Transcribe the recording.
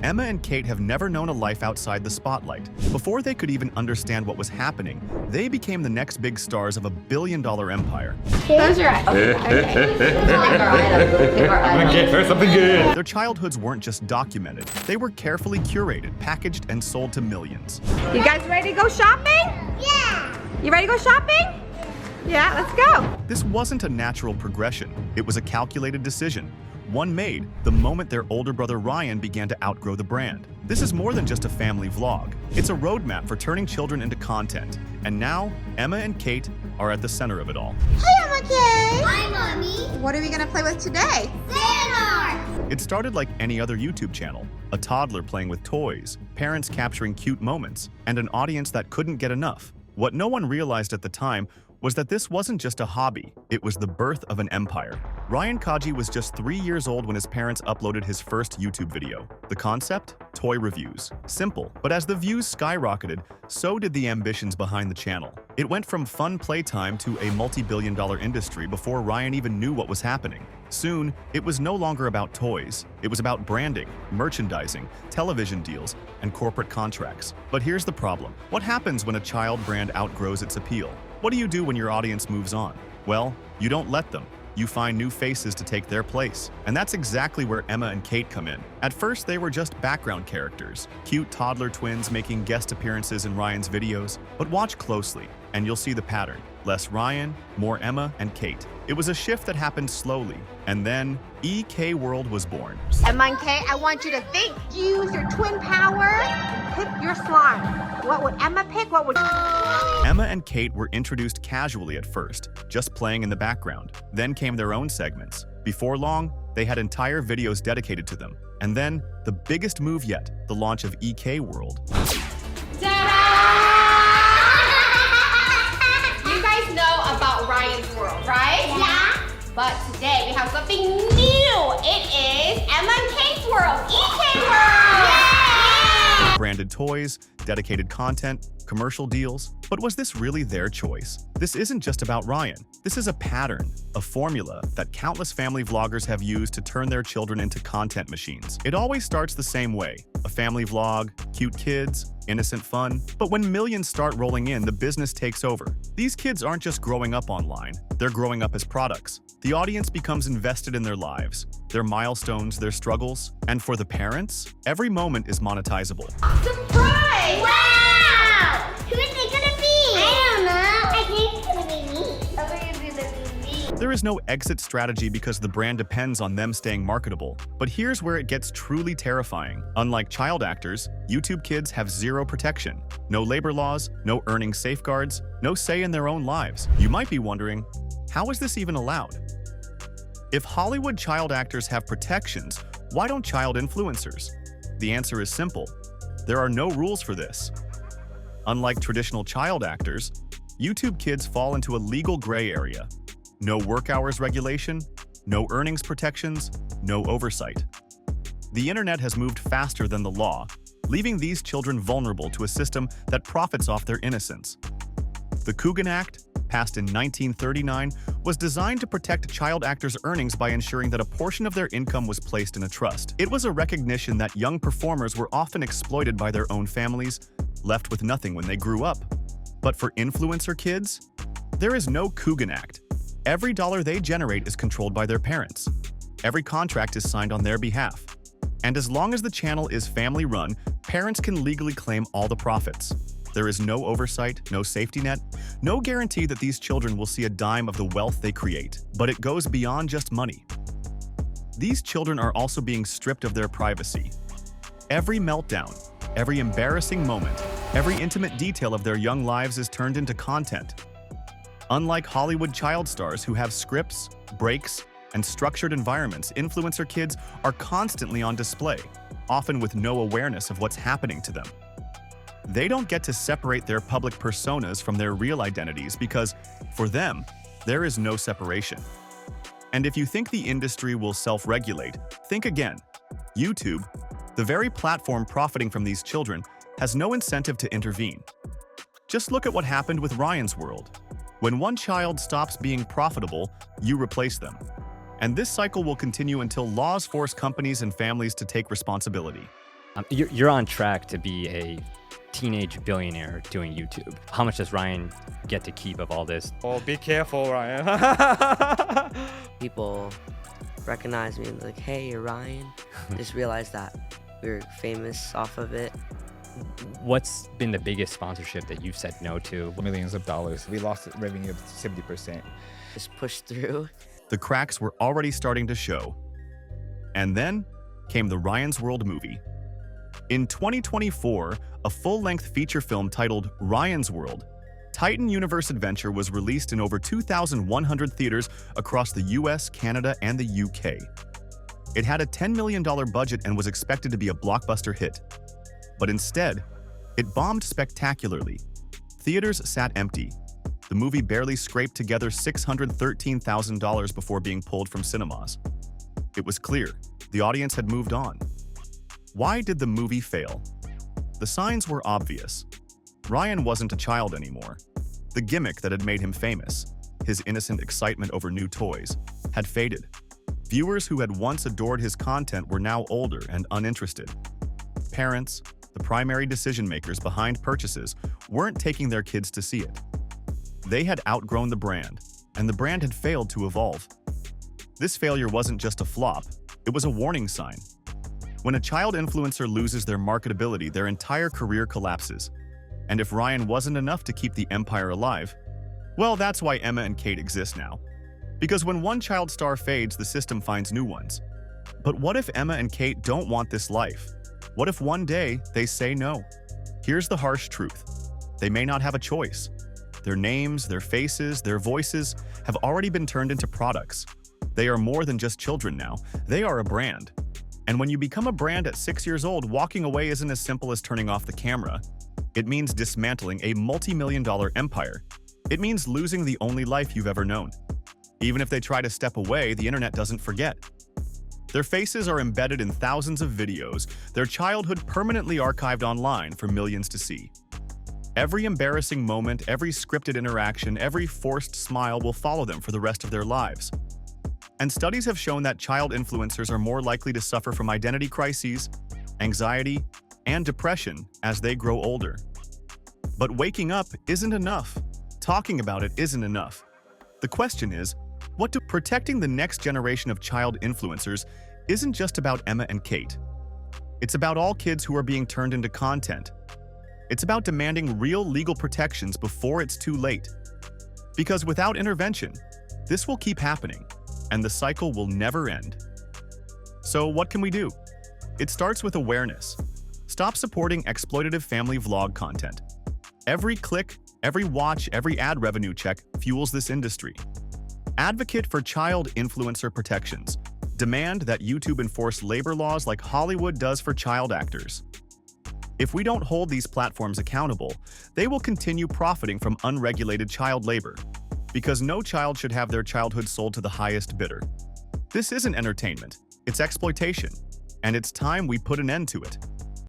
Emma and Kate have never known a life outside the spotlight. Before they could even understand what was happening, they became the next big stars of a billion-dollar empire. Close your eyes. Okay. Get her something good. Their childhoods weren't just documented, they were carefully curated, packaged, and sold to millions. You guys ready to go shopping? Yeah. You ready to go shopping? Yeah, let's go. This wasn't a natural progression, it was a calculated decision. One made the moment their older brother Ryan began to outgrow the brand. This is more than just a family vlog. It's a roadmap for turning children into content. And now, Emma and Kate are at the center of it all. Hey, Emma Kay. Hi, Mommy. What are we gonna play with today? Xehanort. It started like any other YouTube channel, a toddler playing with toys, parents capturing cute moments, and an audience that couldn't get enough. What no one realized at the time was that this wasn't just a hobby, it was the birth of an empire. Ryan Kaji was just 3 years old when his parents uploaded his first YouTube video. The concept? Toy reviews. Simple, but as the views skyrocketed, so did the ambitions behind the channel. It went from fun playtime to a multi-billion-dollar industry before Ryan even knew what was happening. Soon, it was no longer about toys. It was about branding, merchandising, television deals, and corporate contracts. But here's the problem. What happens when a child brand outgrows its appeal? What do you do when your audience moves on? Well, you don't let them. You find new faces to take their place. And that's exactly where Emma and Kate come in. At first, they were just background characters, cute toddler twins making guest appearances in Ryan's videos. But watch closely, and you'll see the pattern. Less Ryan, more Emma and Kate. It was a shift that happened slowly, and then EK World was born. Emma and Kate, I want you to think. Use your twin power. Pick your slime. What would Emma pick? What would... Emma and Kate were introduced casually at first, just playing in the background. Then came their own segments. Before long, they had entire videos dedicated to them. And then, the biggest move yet, the launch of EK World. You guys know about Ryan's World, right? Yeah. But today we have something new. It is Emma and Kate's World, EK World. Yeah! Branded toys, dedicated content, commercial deals. But was this really their choice? This isn't just about Ryan. This is a pattern, a formula that countless family vloggers have used to turn their children into content machines. It always starts the same way. A family vlog, cute kids, innocent fun. But when millions start rolling in, the business takes over. These kids aren't just growing up online, they're growing up as products. The audience becomes invested in their lives, their milestones, their struggles. And for the parents, every moment is monetizable. Surprise! Wow! Who is it gonna be? I don't know. I think it's gonna be me. I think it's gonna be me. There is no exit strategy because the brand depends on them staying marketable. But here's where it gets truly terrifying. Unlike child actors, YouTube kids have zero protection. No labor laws, no earning safeguards, no say in their own lives. You might be wondering, how is this even allowed? If Hollywood child actors have protections, why don't child influencers? The answer is simple. There are no rules for this. Unlike traditional child actors, YouTube kids fall into a legal gray area. No work hours regulation, no earnings protections, no oversight. The internet has moved faster than the law, leaving these children vulnerable to a system that profits off their innocence. The Coogan Act, passed in 1939, was designed to protect child actors' earnings by ensuring that a portion of their income was placed in a trust. It was a recognition that young performers were often exploited by their own families, left with nothing when they grew up. But for influencer kids, there is no Coogan Act. Every dollar they generate is controlled by their parents. Every contract is signed on their behalf. And as long as the channel is family-run, parents can legally claim all the profits. There is no oversight, no safety net, no guarantee that these children will see a dime of the wealth they create. But it goes beyond just money. These children are also being stripped of their privacy. Every meltdown, every embarrassing moment, every intimate detail of their young lives is turned into content. Unlike Hollywood child stars who have scripts, breaks, and structured environments, influencer kids are constantly on display, often with no awareness of what's happening to them. They don't get to separate their public personas from their real identities because, for them, there is no separation. And if you think the industry will self-regulate, think again. YouTube, the very platform profiting from these children, has no incentive to intervene. Just look at what happened with Ryan's World. When one child stops being profitable, you replace them. And this cycle will continue until laws force companies and families to take responsibility. You're on track to be a teenage billionaire doing YouTube. How much does Ryan get to keep of all this? Oh, be careful, Ryan. People recognize me and like, hey, you're Ryan. Just realized that we were famous off of it. What's been the biggest sponsorship that you've said no to? Millions of dollars. We lost revenue of 70%. Just push through. The cracks were already starting to show. And then came the Ryan's World movie. In 2024, a full-length feature film titled Ryan's World, Titan Universe Adventure was released in over 2,100 theaters across the US, Canada, and the UK. It had a $10 million budget and was expected to be a blockbuster hit. But instead, it bombed spectacularly. Theaters sat empty. The movie barely scraped together $613,000 before being pulled from cinemas. It was clear the audience had moved on. Why did the movie fail? The signs were obvious. Ryan wasn't a child anymore. The gimmick that had made him famous, his innocent excitement over new toys, had faded. Viewers who had once adored his content were now older and uninterested. Parents, the primary decision-makers behind purchases, weren't taking their kids to see it. They had outgrown the brand, and the brand had failed to evolve. This failure wasn't just a flop, it was a warning sign. When a child influencer loses their marketability, their entire career collapses. And if Ryan wasn't enough to keep the empire alive, well, that's why Emma and Kate exist now. Because when one child star fades, the system finds new ones. But what if Emma and Kate don't want this life? What if one day they say no? Here's the harsh truth. They may not have a choice. Their names, their faces, their voices have already been turned into products. They are more than just children now. They are a brand. And when you become a brand at 6 years old, walking away isn't as simple as turning off the camera. It means dismantling a multi-million-dollar empire. It means losing the only life you've ever known. Even if they try to step away, the internet doesn't forget. Their faces are embedded in thousands of videos, their childhood permanently archived online for millions to see. Every embarrassing moment, every scripted interaction, every forced smile will follow them for the rest of their lives. And studies have shown that child influencers are more likely to suffer from identity crises, anxiety, and depression as they grow older. But waking up isn't enough. Talking about it isn't enough. The question is, protecting the next generation of child influencers isn't just about Emma and Kate. It's about all kids who are being turned into content. It's about demanding real legal protections before it's too late. Because without intervention, this will keep happening, and the cycle will never end. So what can we do? It starts with awareness. Stop supporting exploitative family vlog content. Every click, every watch, every ad revenue check fuels this industry. Advocate for child influencer protections. Demand that YouTube enforce labor laws like Hollywood does for child actors. If we don't hold these platforms accountable, they will continue profiting from unregulated child labor, because no child should have their childhood sold to the highest bidder. This isn't entertainment, it's exploitation, and it's time we put an end to it.